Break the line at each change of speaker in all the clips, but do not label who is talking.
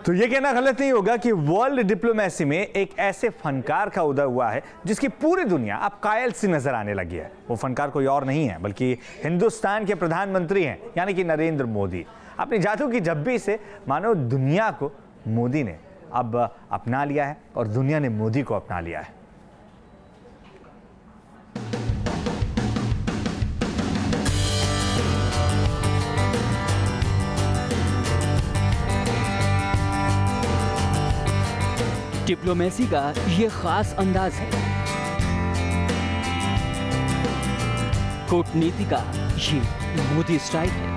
तो ये कहना गलत नहीं होगा कि वर्ल्ड डिप्लोमेसी में एक ऐसे फनकार का उदय हुआ है जिसकी पूरी दुनिया अब कायल सी नजर आने लगी है। वो फनकार कोई और नहीं है बल्कि हिंदुस्तान के प्रधानमंत्री हैं, यानी कि नरेंद्र मोदी। अपनी जादू की झब्बी से मानो दुनिया को मोदी ने अब अपना लिया है और दुनिया ने मोदी को अपना लिया है।
डिप्लोमेसी का ये खास अंदाज है, कूटनीति का ये मोदी स्टाइल है।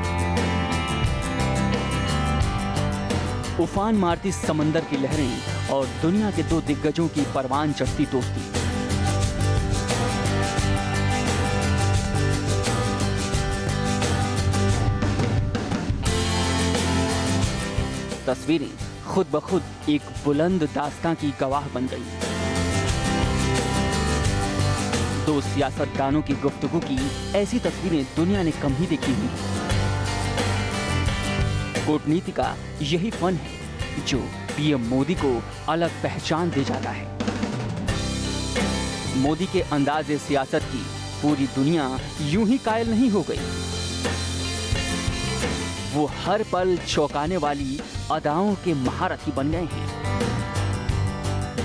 उफान मारती समंदर की लहरें और दुनिया के दो दिग्गजों की परवान चढ़ती दोस्ती। तस्वीरें खुद ब खुद एक बुलंद दास्तां की गवाह बन गई। दो सियासतदानों की गुफ्तगू की ऐसी तस्वीरें दुनिया ने कम ही देखी हुई। कूटनीति का यही फन है जो पीएम मोदी को अलग पहचान दे जाता है। मोदी के अंदाज़े सियासत की पूरी दुनिया यूं ही कायल नहीं हो गई। वो हर पल चौंकाने वाली अदाओं के महारथी बन गए हैं।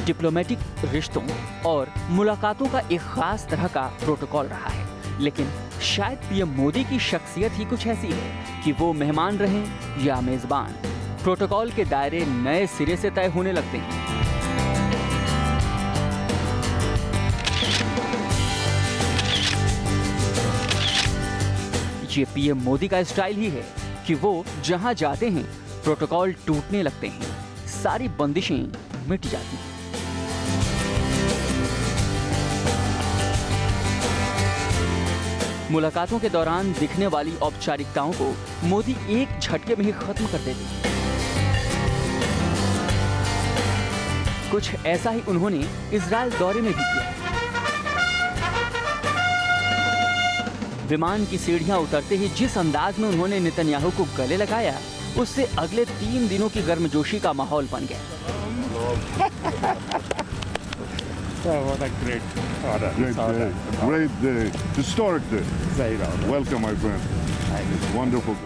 डिप्लोमेटिक रिश्तों और मुलाकातों का एक खास तरह का प्रोटोकॉल रहा है, लेकिन शायद पीएम मोदी की शख्सियत ही कुछ ऐसी है कि वो मेहमान रहें या मेजबान, प्रोटोकॉल के दायरे नए सिरे से तय होने लगते हैं। ये पीएम मोदी का स्टाइल ही है कि वो जहां जाते हैं प्रोटोकॉल टूटने लगते हैं, सारी बंदिशें मिट जाती हैं। मुलाकातों के दौरान दिखने वाली औपचारिकताओं को मोदी एक झटके में ही खत्म कर देते हैं। कुछ ऐसा ही उन्होंने इजराइल दौरे में भी किया। विमान की सीढ़ियां उतरते ही जिस अंदाज में उन्होंने नेतन्याहू को गले लगाया, उससे अगले 3 दिनों की गर्मजोशी का माहौल बन गया।
What a great day, historic day. Welcome, my friend. It's wonderful.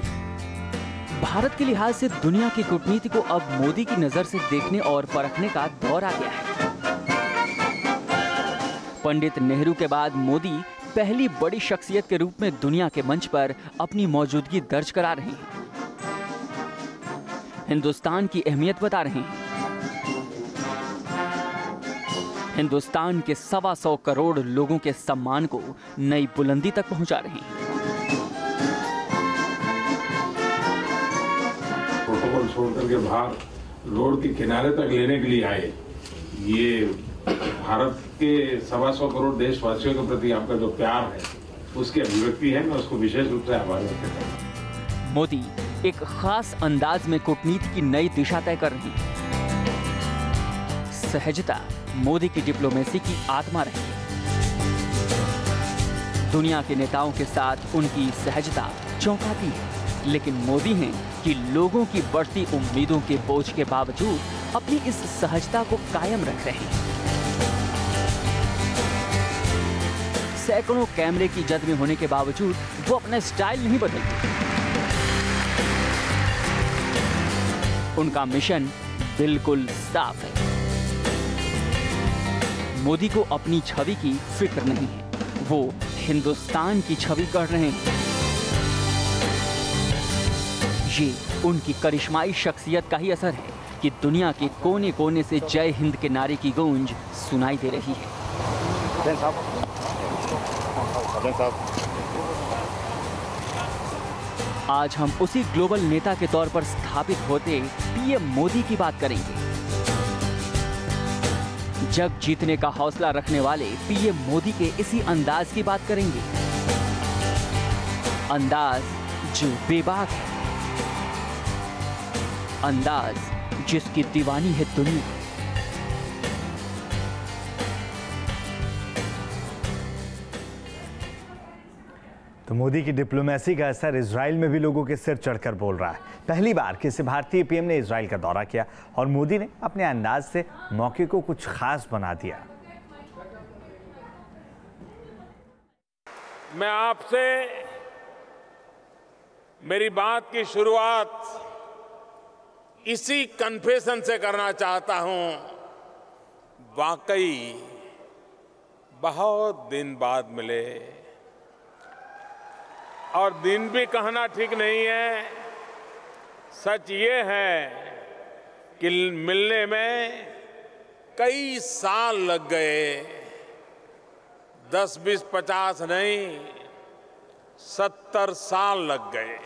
Bharat के लिहाज से दुनिया की कूटनीति को अब मोदी की नजर से देखने और परखने का दौर आ गया है। पंडित नेहरू के बाद मोदी पहली बड़ी शख्सियत के रूप में दुनिया के मंच पर अपनी मौजूदगी दर्ज करा रहे हैं, हिंदुस्तान की अहमियत बता रहे हैं, हिंदुस्तान के 125 करोड़ लोगों के सम्मान को नई बुलंदी तक पहुंचा रहे हैं।
प्रोटोकॉल छोड़कर के बाहर रोड के किनारे तक लेने के लिए आए, ये भारत के 125 करोड़ देशवासियों के प्रति आपका जो प्यार है उसकी अभिव्यक्ति है। मैं उसको विशेष रूप से आभार व्यक्त करता हूं।
मोदी एक खास अंदाज में कूटनीति की नई दिशा तय कर रहे हैं। सहजता मोदी की डिप्लोमेसी की आत्मा रही है। दुनिया के नेताओं के साथ उनकी सहजता चौंकाती है, लेकिन मोदी हैं कि लोगों की बढ़ती उम्मीदों के बोझ के बावजूद अपनी इस सहजता को कायम रख रहे हैं। सैकड़ों कैमरे की जद में होने के बावजूद वो अपना स्टाइल नहीं बदलते। उनका मिशन बिल्कुल साफ है। मोदी को अपनी छवि की फिक्र नहीं है, वो हिंदुस्तान की छवि कर रहे हैं। ये उनकी करिश्माई शख्सियत का ही असर है कि दुनिया के कोने कोने से जय हिंद के नारे की गूंज सुनाई दे रही है। आज हम उसी ग्लोबल नेता के तौर पर स्थापित होते पीएम मोदी की बात करेंगे। जग जीतने का हौसला रखने वाले पीएम मोदी के इसी अंदाज की बात करेंगे। अंदाज जो बेबाक है, अंदाज जिसकी दीवानी है दुनिया।
तो मोदी की डिप्लोमेसी का असर इजराइल में भी लोगों के सिर चढ़कर बोल रहा है। पहली बार किसी भारतीय पीएम ने इजराइल का दौरा किया और मोदी ने अपने अंदाज से मौके को कुछ खास बना दिया।
मैं आपसे मेरी बात की शुरुआत इसी कन्फेशन से करना चाहता हूं। वाकई बहुत दिन बाद मिले, और दिन भी कहना ठीक नहीं है। सच ये है कि मिलने में कई साल लग गए, 10, 20, 50 नहीं, 70 साल लग गए।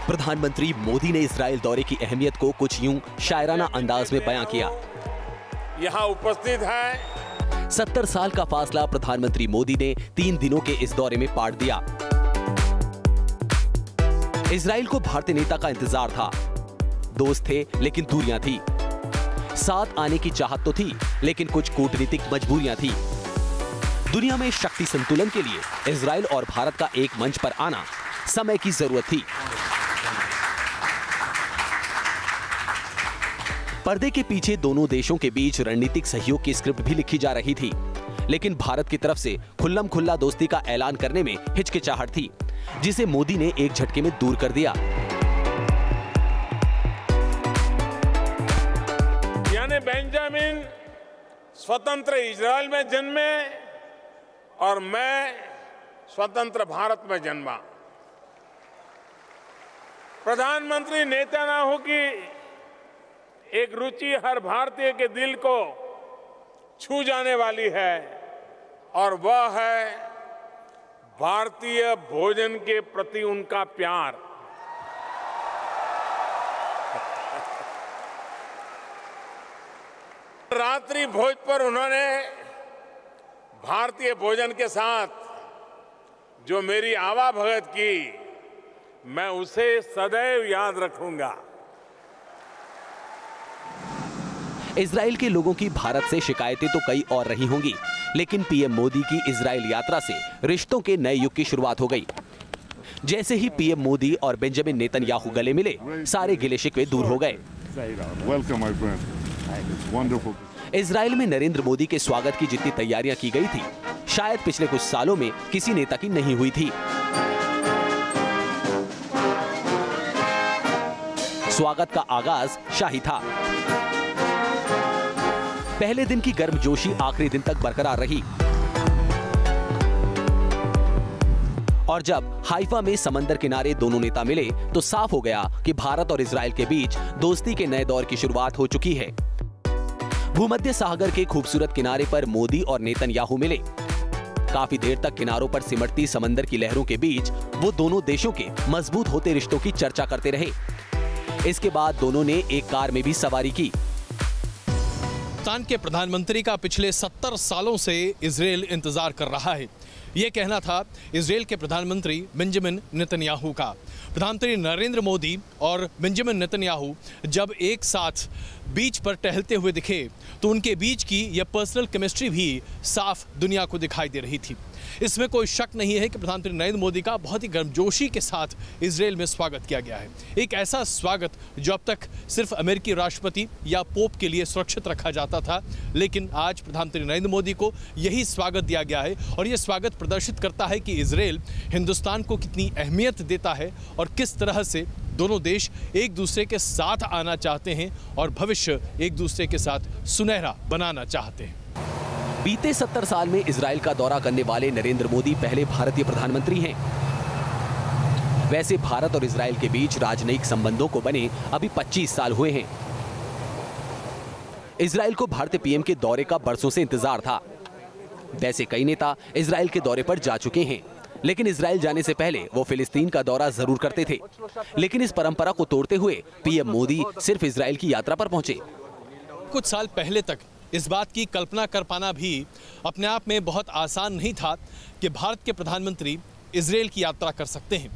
प्रधानमंत्री मोदी ने इजराइल दौरे की अहमियत को कुछ यूं शायराना अंदाज में बयां किया।
यहां उपस्थित है
70 साल का फासला प्रधानमंत्री मोदी ने 3 दिनों के इस दौरे में पाट दिया। इजराइल को भारतीय नेता का इंतजार था। दोस्त थे लेकिन दूरियां थी। साथ आने की चाहत तो थी लेकिन कुछ कूटनीतिक मजबूरियां थी। दुनिया में शक्ति संतुलन के लिए इजराइल और भारत का एक मंच पर आना समय की जरूरत थी। पर्दे के पीछे दोनों देशों के बीच रणनीतिक सहयोग की स्क्रिप्ट भी लिखी जा रही थी, लेकिन भारत की तरफ से खुल्लम खुल्ला दोस्ती का ऐलान करने में हिचकिचाहट थी, जिसे मोदी ने एक झटके में दूर कर दिया।
यानी बेंजामिन स्वतंत्र इजराइल में जन्मे और मैं स्वतंत्र भारत में जन्मा। प्रधानमंत्री नेतन्याहू की एक रुचि हर भारतीय के दिल को छू जाने वाली है, और वह है भारतीय भोजन के प्रति उनका प्यार। रात्रि भोज पर उन्होंने भारतीय भोजन के साथ जो मेरी आवाभगत की, मैं उसे सदैव याद रखूंगा।
इजराइल के लोगों की भारत से शिकायतें तो कई और रही होंगी, लेकिन पीएम मोदी की इजराइल यात्रा से रिश्तों के नए युग की शुरुआत हो गई। जैसे ही पीएम मोदी और बेंजामिन नेतन्याहू गले मिले, सारे गिले शिकवे दूर हो गए। इजराइल में नरेंद्र मोदी के स्वागत की जितनी तैयारियां की गई थी, शायद पिछले कुछ सालों में किसी नेता की नहीं हुई थी। स्वागत का आगाज शाही था। पहले दिन की गर्मजोशी आखिरी दिन तक बरकरार रही, और जब हाइफा में समंदर किनारे दोनों नेता मिले तो साफ हो गया कि भारत और इजराइल के बीच दोस्ती के नए दौर की शुरुआत हो चुकी है। भूमध्य सागर के खूबसूरत किनारे पर मोदी और नेतन्याहू मिले। काफी देर तक किनारों पर सिमटती समंदर की लहरों के बीच वो दोनों देशों के मजबूत होते रिश्तों की चर्चा करते रहे। इसके बाद दोनों ने एक कार में भी सवारी की।
पाकिस्तान के प्रधानमंत्री का पिछले 70 सालों से इजराइल इंतजार कर रहा है, ये कहना था इजराइल के प्रधानमंत्री बेंजामिन नेतन्याहू का। प्रधानमंत्री नरेंद्र मोदी और बेंजामिन नेतन्याहू जब एक साथ बीच पर टहलते हुए दिखे तो उनके बीच की यह पर्सनल केमिस्ट्री भी साफ दुनिया को दिखाई दे रही थी। इसमें कोई शक नहीं है कि प्रधानमंत्री नरेंद्र मोदी का बहुत ही गर्मजोशी के साथ इजराइल में स्वागत किया गया है। एक ऐसा स्वागत जो अब तक सिर्फ अमेरिकी राष्ट्रपति या पोप के लिए सुरक्षित रखा जाता था, लेकिन आज प्रधानमंत्री नरेंद्र मोदी को यही स्वागत दिया गया है। और यह स्वागत प्रदर्शित करता है कि इजराइल हिंदुस्तान को कितनी अहमियत देता है और किस तरह से दोनों देश एक दूसरे के साथ आना चाहते हैं और भविष्य एक दूसरे के साथ सुनहरा बनाना चाहते हैं।
बीते 70 साल में इजराइल का दौरा करने वाले नरेंद्र मोदी पहले भारतीय प्रधानमंत्री हैं। वैसे भारत और इजराइल के बीच राजनयिक संबंधों को बने अभी 25 साल हुए हैं। इजराइल को भारतीय पीएम के दौरे का बरसों से इंतजार था। वैसे कई नेता इजराइल के दौरे पर जा चुके हैं, लेकिन इजराइल जाने से पहले वो फिलिस्तीन का दौरा जरूर करते थे। लेकिन इस परंपरा को तोड़ते हुए पीएम मोदी सिर्फ इजराइल की यात्रा पर पहुंचे।
कुछ साल पहले तक इस बात की कल्पना कर पाना भी अपने आप में बहुत आसान नहीं था कि भारत के प्रधानमंत्री इजराइल की यात्रा कर सकते हैं,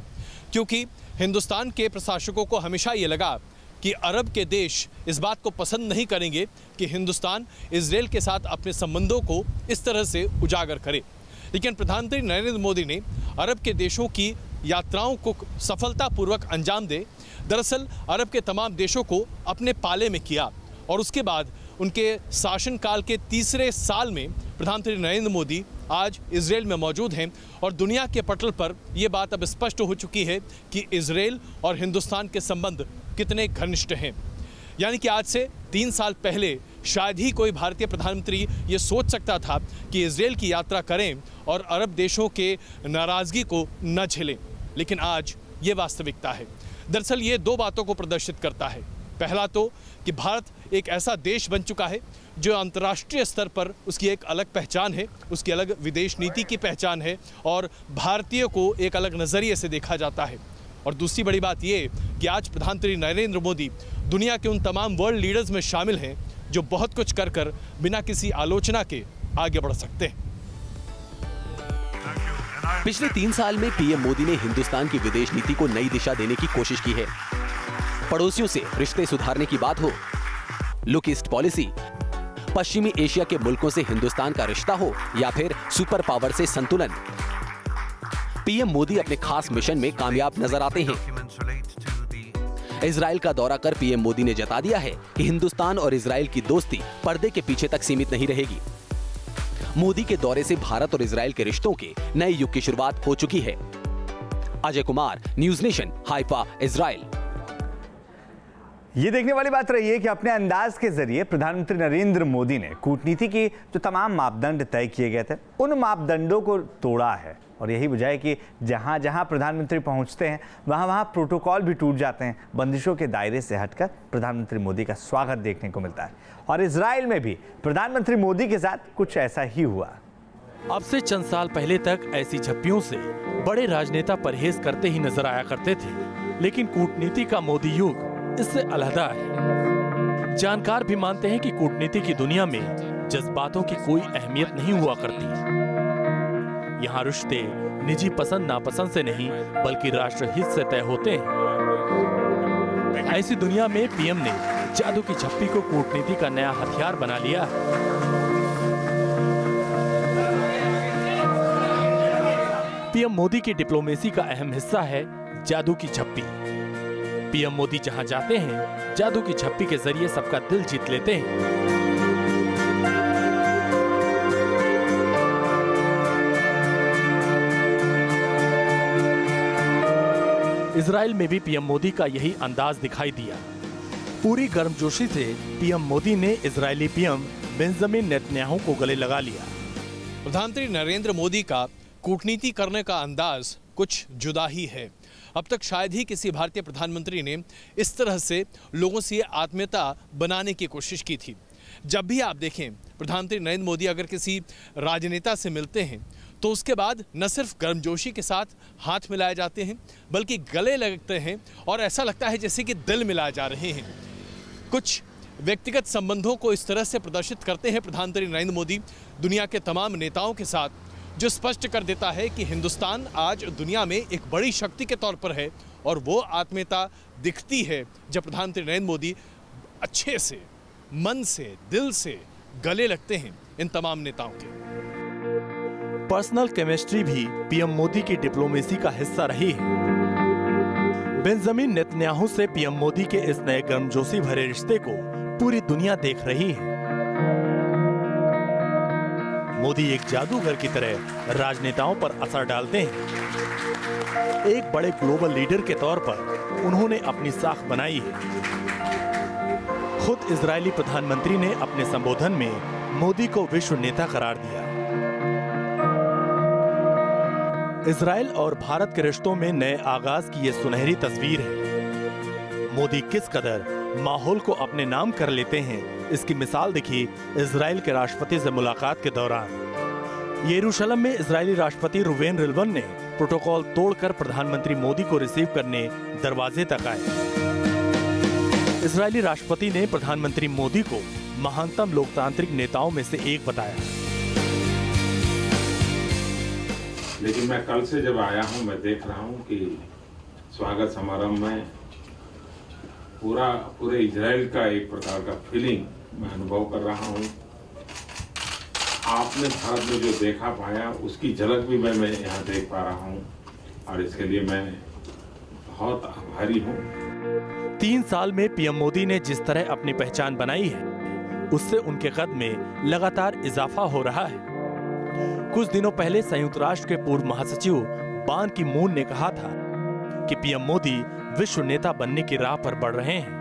क्योंकि हिंदुस्तान के प्रशासकों को हमेशा ये लगा कि अरब के देश इस बात को पसंद नहीं करेंगे कि हिंदुस्तान इजराइल के साथ अपने संबंधों को इस तरह से उजागर करे। लेकिन प्रधानमंत्री नरेंद्र मोदी ने अरब के देशों की यात्राओं को सफलतापूर्वक अंजाम दे दरअसल अरब के तमाम देशों को अपने पाले में किया और उसके बाद उनके शासनकाल के तीसरे साल में प्रधानमंत्री नरेंद्र मोदी आज इजराइल में मौजूद हैं और दुनिया के पटल पर यह बात अब स्पष्ट हो चुकी है कि इजराइल और हिंदुस्तान के संबंध कितने घनिष्ठ हैं। यानी कि आज से 3 साल पहले शायद ही कोई भारतीय प्रधानमंत्री ये सोच सकता था कि इजराइल की यात्रा करें और अरब देशों के नाराज़गी को न झेलें, लेकिन आज ये वास्तविकता है। दरअसल ये 2 बातों को प्रदर्शित करता है। पहला तो कि भारत एक ऐसा देश बन चुका है जो अंतर्राष्ट्रीय स्तर पर उसकी एक अलग पहचान है, उसकी अलग विदेश नीति की पहचान है और भारतीय को एक अलग नज़रिए से देखा जाता है। और दूसरी बड़ी बात ये कि आज प्रधानमंत्री नरेंद्र मोदी दुनिया के उन तमाम वर्ल्ड लीडर्स में शामिल हैं जो बहुत कुछ कर बिना किसी आलोचना के आगे बढ़ सकते हैं।
पिछले 3 साल में पीएम मोदी ने हिंदुस्तान की विदेश नीति को नई दिशा देने की कोशिश की है। पड़ोसियों से रिश्ते सुधारने की बात हो, लुक ईस्ट पॉलिसी, पश्चिमी एशिया के मुल्कों से हिंदुस्तान का रिश्ता हो या फिर सुपर पावर से संतुलन, पीएम मोदी अपने खास मिशन में कामयाब नजर आते हैं। इजराइल का दौरा कर पीएम मोदी ने जता दिया है कि हिंदुस्तान और इजराइल की दोस्ती पर्दे के पीछे तक सीमित नहीं रहेगी। मोदी के दौरे से भारत और इजराइल के रिश्तों के नए युग की शुरुआत हो चुकी है। Ajay Kumar, news nation, Haifa, Israel.
ये देखने वाली बात रही है कि अपने अंदाज के जरिए प्रधानमंत्री नरेंद्र मोदी ने कूटनीति की जो तमाम मापदंड तय किए गए थे उन मापदंडों को तोड़ा है और यही वजह है कि जहां जहां प्रधानमंत्री पहुंचते हैं वहां वहां प्रोटोकॉल भी टूट जाते हैं, बंदिशों के दायरे से हटकर प्रधानमंत्री मोदी का स्वागत देखने को मिलता है। और इजराइल में भी प्रधानमंत्री मोदी के साथ कुछ ऐसा ही हुआ।
अब से चंद साल पहले तक ऐसी झप्पियों से बड़े राजनेता परहेज करते ही नजर आया करते थे, लेकिन कूटनीति का मोदी युग इससे अलहदा है। जानकार भी मानते हैं कि कूटनीति की दुनिया में जज्बातों की कोई अहमियत नहीं हुआ करती। यहाँ रिश्ते निजी पसंद नापसंद से नहीं बल्कि राष्ट्र हित से तय होते हैं। ऐसी दुनिया में पीएम ने जादू की झप्पी को कूटनीति का नया हथियार बना लिया है। पीएम मोदी की डिप्लोमेसी का अहम हिस्सा है जादू की झप्पी। पीएम मोदी जहां जाते हैं जादू की झप्पी के जरिए सबका दिल जीत लेते हैं। इजराइल में भी पीएम मोदी का यही अंदाज दिखाई दिया। पूरी गर्मजोशी से पीएम मोदी ने इजरायली पीएम बेंजामिन नेतन्याहू को गले लगा लिया।
प्रधानमंत्री नरेंद्र मोदी का कूटनीति करने का अंदाज कुछ जुदा ही है। अब तक शायद ही किसी भारतीय प्रधानमंत्री ने इस तरह से लोगों से आत्मीयता बनाने की कोशिश की थी। जब भी आप देखें प्रधानमंत्री नरेंद्र मोदी अगर किसी राजनेता से मिलते हैं तो उसके बाद न सिर्फ गर्मजोशी के साथ हाथ मिलाए जाते हैं बल्कि गले लगते हैं और ऐसा लगता है जैसे कि दिल मिलाए जा रहे हैं। कुछ व्यक्तिगत संबंधों को इस तरह से प्रदर्शित करते हैं प्रधानमंत्री नरेंद्र मोदी दुनिया के तमाम नेताओं के साथ, जो स्पष्ट कर देता है कि हिंदुस्तान आज दुनिया में एक बड़ी शक्ति के तौर पर है और वो आत्मीयता दिखती है जब प्रधानमंत्री नरेंद्र मोदी अच्छे से, मन से, दिल से गले लगते हैं इन तमाम नेताओं के।
पर्सनल केमिस्ट्री भी पीएम मोदी की डिप्लोमेसी का हिस्सा रही है। बेंजामिन नेतन्याहू से पीएम मोदी के इस नए गर्मजोशी भरे रिश्ते को पूरी दुनिया देख रही है। मोदी एक जादूगर की तरह राजनेताओं पर असर डालते हैं। एक बड़े ग्लोबल लीडर के तौर पर उन्होंने अपनी साख बनाई है। खुद इजरायली प्रधानमंत्री ने अपने संबोधन में मोदी को विश्व नेता करार दिया। इजराइल और भारत के रिश्तों में नए आगाज की ये सुनहरी तस्वीर है। मोदी किस कदर माहौल को अपने नाम कर लेते हैं इसकी मिसाल दिखी इजराइल के राष्ट्रपति से मुलाकात के दौरान। यरूशलेम में इजरायली राष्ट्रपति रुवेन रिवलिन ने प्रोटोकॉल तोड़कर प्रधानमंत्री मोदी को रिसीव करने दरवाजे तक आए। इजरायली राष्ट्रपति ने प्रधानमंत्री मोदी को महानतम लोकतांत्रिक नेताओं में से एक बताया।
लेकिन मैं कल से जब आया हूं मैं देख रहा हूं कि स्वागत समारोह में पूरे इजराइल का एक प्रकार का फीलिंग मैं अनुभव कर रहा हूँ। आपने भारत में जो देखा पाया उसकी झलक भी मैं यहाँ देख पा रहा हूँ और इसके लिए मैं बहुत आभारी हूँ।
3 साल में पीएम मोदी ने जिस तरह अपनी पहचान बनाई है उससे उनके कद में लगातार इजाफा हो रहा है। कुछ दिनों पहले संयुक्त राष्ट्र के पूर्व महासचिव बान की मून ने कहा था कि पीएम मोदी विश्व नेता बनने की राह पर बढ़ रहे हैं।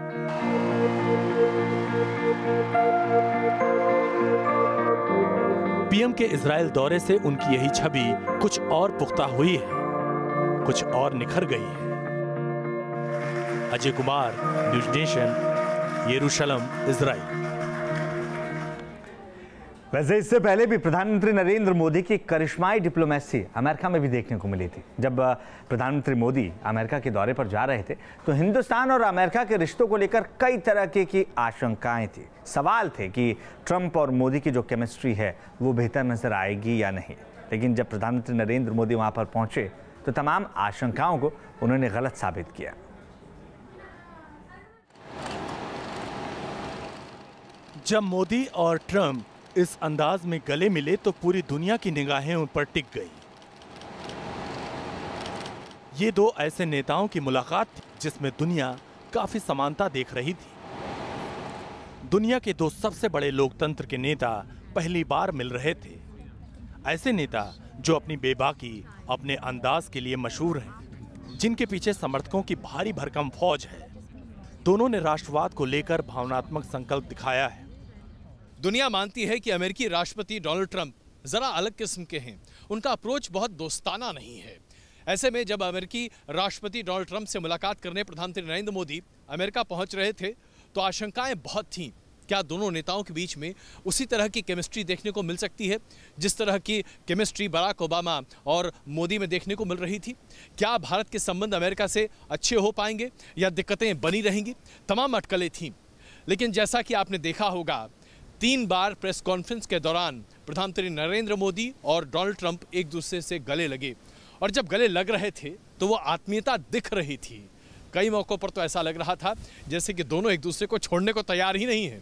पीएम के इजराइल दौरे से उनकी यही छवि कुछ और पुख्ता हुई है, कुछ और निखर गई है। अजय कुमार, न्यूज़ नेशन, यरूशलेम, इजराइल।
वैसे इससे पहले भी प्रधानमंत्री नरेंद्र मोदी की करिश्माई डिप्लोमेसी अमेरिका में भी देखने को मिली थी। जब प्रधानमंत्री मोदी अमेरिका के दौरे पर जा रहे थे तो हिंदुस्तान और अमेरिका के रिश्तों को लेकर कई तरह की आशंकाएं थी। सवाल थे कि ट्रंप और मोदी की जो केमिस्ट्री है वो बेहतर नजर आएगी या नहीं। लेकिन जब प्रधानमंत्री नरेंद्र मोदी वहां पर पहुंचे तो तमाम आशंकाओं को उन्होंने गलत साबित किया।
जब मोदी और ट्रंप इस अंदाज में गले मिले तो पूरी दुनिया की निगाहें उन पर टिक गई। ये दो ऐसे नेताओं की मुलाकात थी जिसमें दुनिया काफी समानता देख रही थी। दुनिया के दो सबसे बड़े लोकतंत्र के नेता पहली बार मिल रहे थे। ऐसे नेता जो अपनी बेबाकी, अपने अंदाज के लिए मशहूर हैं, जिनके पीछे समर्थकों की भारी भरकम फौज है। दोनों ने राष्ट्रवाद को लेकर भावनात्मक संकल्प दिखाया है।
दुनिया मानती है कि अमेरिकी राष्ट्रपति डोनाल्ड ट्रंप जरा अलग किस्म के हैं। उनका अप्रोच बहुत दोस्ताना नहीं है। ऐसे में जब अमेरिकी राष्ट्रपति डोनाल्ड ट्रंप से मुलाकात करने प्रधानमंत्री नरेंद्र मोदी अमेरिका पहुंच रहे थे तो आशंकाएं बहुत थीं। क्या दोनों नेताओं के बीच में उसी तरह की केमिस्ट्री देखने को मिल सकती है जिस तरह की केमिस्ट्री बराक ओबामा और मोदी में देखने को मिल रही थी? क्या भारत के संबंध अमेरिका से अच्छे हो पाएंगे या दिक्कतें बनी रहेंगी? तमाम अटकलें थीं। लेकिन जैसा कि आपने देखा होगा, 3 बार प्रेस कॉन्फ्रेंस के दौरान प्रधानमंत्री नरेंद्र मोदी और डोनाल्ड ट्रंप एक दूसरे से गले लगे और जब गले लग रहे थे तो वो आत्मीयता दिख रही थी। कई मौकों पर तो ऐसा लग रहा था जैसे कि दोनों एक दूसरे को छोड़ने को तैयार ही नहीं है।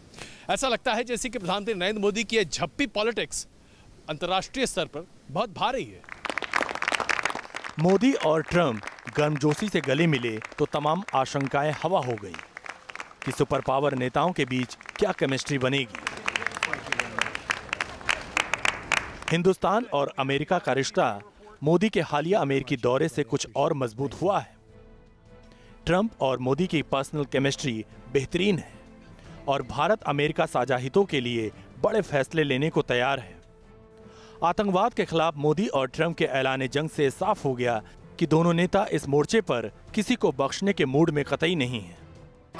ऐसा लगता है जैसे कि प्रधानमंत्री नरेंद्र मोदी की ये झप्पी पॉलिटिक्स अंतर्राष्ट्रीय स्तर पर बहुत भारी है।
मोदी और ट्रंप गर्मजोशी से गले मिले तो तमाम आशंकाएं हवा हो गई कि सुपर पावर नेताओं के बीच क्या केमिस्ट्री बनेगी। हिंदुस्तान और अमेरिका का रिश्ता मोदी के हालिया अमेरिकी दौरे से कुछ और मजबूत हुआ है। ट्रंप और मोदी की पर्सनल केमिस्ट्री बेहतरीन है और भारत अमेरिका साझा हितों के लिए बड़े फैसले लेने को तैयार है। आतंकवाद के खिलाफ मोदी और ट्रंप के ऐलान जंग से साफ हो गया कि दोनों नेता इस मोर्चे पर किसी को बख्शने के मूड में कतई नहीं है।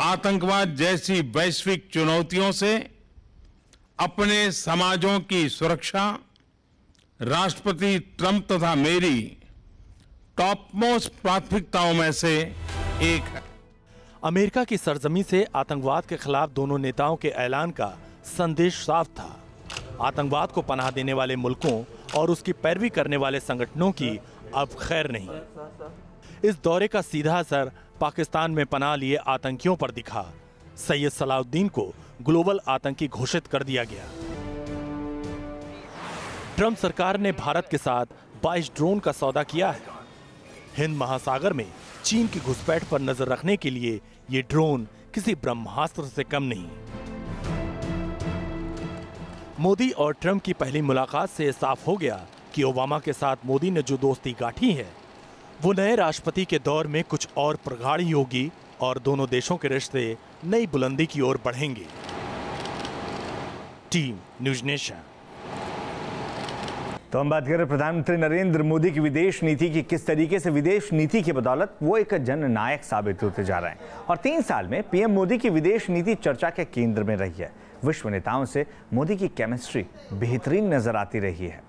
आतंकवाद जैसी वैश्विक चुनौतियों से अपने समाजों की सुरक्षा राष्ट्रपति ट्रंप तथा मेरी टॉप मोस्ट प्राथमिकताओं में से एक है।
अमेरिका की सरजमी से आतंकवाद के खिलाफ दोनों नेताओं के ऐलान का संदेश साफ था। आतंकवाद को पनाह देने वाले मुल्कों और उसकी पैरवी करने वाले संगठनों की अब खैर नहीं। इस दौरे का सीधा असर पाकिस्तान में पनाह लिए आतंकियों पर दिखा। सैयद सलाउद्दीन को ग्लोबल आतंकी घोषित कर दिया गया। ट्रंप सरकार ने भारत के साथ 22 ड्रोन का सौदा किया है। हिंद महासागर में चीन की घुसपैठ पर नजर रखने के लिए ये ड्रोन किसी ब्रह्मास्त्र से कम नहीं। मोदी और ट्रंप की पहली मुलाकात से साफ हो गया कि ओबामा के साथ मोदी ने जो दोस्ती गांठी है वो नए राष्ट्रपति के दौर में कुछ और प्रगाढ़ी होगी और दोनों देशों के रिश्ते नई बुलंदी की ओर बढ़ेंगे। Team news nation.
तो हम बात करें प्रधानमंत्री नरेंद्र मोदी की विदेश नीति की। किस तरीके से विदेश नीति की बदौलत वो एक जननायक साबित होते जा रहे हैं और 3 साल में पीएम मोदी की विदेश नीति चर्चा के केंद्र में रही है। विश्व नेताओं से मोदी की केमिस्ट्री बेहतरीन नजर आती रही है।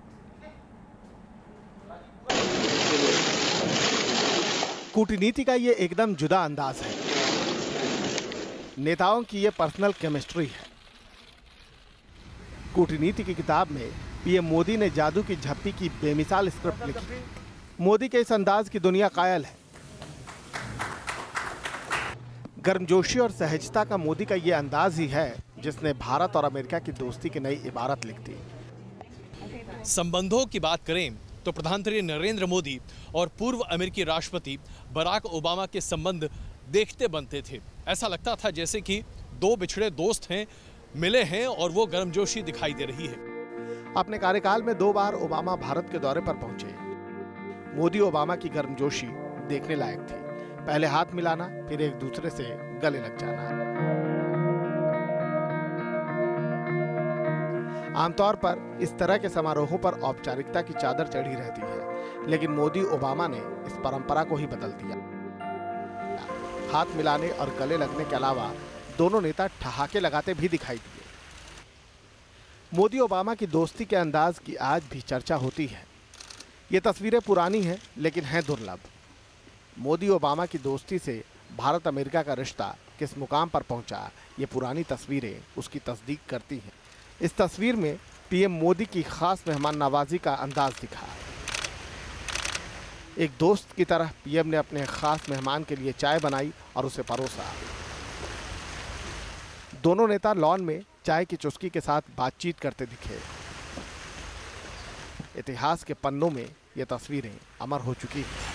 कूटनीति का ये एकदम जुदा अंदाज है। नेताओं की ये पर्सनल केमिस्ट्री है। कूटनीति की किताब में पीएम मोदी ने जादू की झप्पी की बेमिसाल स्क्रिप्ट लिखी। मोदी के इस अंदाज की दुनिया कायल है। गर्मजोशी और सहजता का मोदी का ये अंदाज ही है जिसने भारत और अमेरिका की दोस्ती की नई इबारत लिख दी।
संबंधों की बात करें तो प्रधानमंत्री नरेंद्र मोदी और पूर्व अमेरिकी राष्ट्रपति बराक ओबामा के संबंध देखते बनते थे। ऐसा लगता था जैसे कि दो बिछड़े दोस्त हैं, मिले हैं और वो गर्मजोशी दिखाई दे रही है।
अपने कार्यकाल में 2 बार ओबामा भारत के दौरे पर पहुंचे। मोदी ओबामा की गर्मजोशी देखने लायक थी। पहले हाथ मिलाना, फिर एक दूसरे से गले लग जाना। आमतौर पर इस तरह के समारोहों पर औपचारिकता की चादर चढ़ी रहती है, लेकिन मोदी ओबामा ने इस परंपरा को ही बदल दिया। हाथ मिलाने और गले लगने के अलावा दोनों नेता ठहाके लगाते भी दिखाई दिए। मोदी ओबामा की दोस्ती के अंदाज की आज भी चर्चा होती है। ये तस्वीरें पुरानी हैं, लेकिन हैं दुर्लभ। मोदी ओबामा की दोस्ती से भारत अमेरिका का रिश्ता किस मुकाम पर पहुंचा, ये पुरानी तस्वीरें उसकी तस्दीक करती हैं। इस तस्वीर में पीएम मोदी की खास मेहमान नवाजी का अंदाज दिखा। एक दोस्त की तरह पीएम ने अपने खास मेहमान के लिए चाय बनाई और उसे परोसा। दोनों नेता लॉन में चाय की चुस्की के साथ बातचीत करते दिखे। इतिहास के पन्नों में ये तस्वीरें अमर हो चुकी हैं।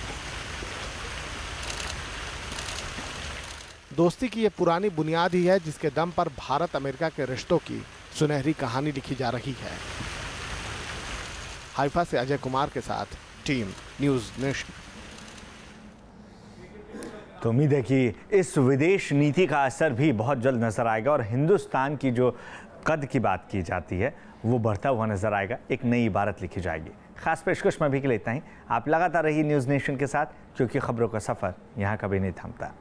दोस्ती की ये पुरानी बुनियाद ही है जिसके दम पर भारत अमेरिका के रिश्तों की सुनहरी कहानी लिखी जा रही है। हाइफा से अजय कुमार के साथ टीम न्यूज़ नेशन।
तो उम्मीद है कि इस विदेश नीति का असर भी बहुत जल्द नजर आएगा और हिंदुस्तान की जो कद की बात की जाती है वो बढ़ता हुआ नजर आएगा। एक नई इबारत लिखी जाएगी। खास पेशकश में भी के लिए इतना ही। आप लगातार रहिए न्यूज़ नेशन के साथ, क्योंकि खबरों का सफर यहाँ कभी नहीं थमता।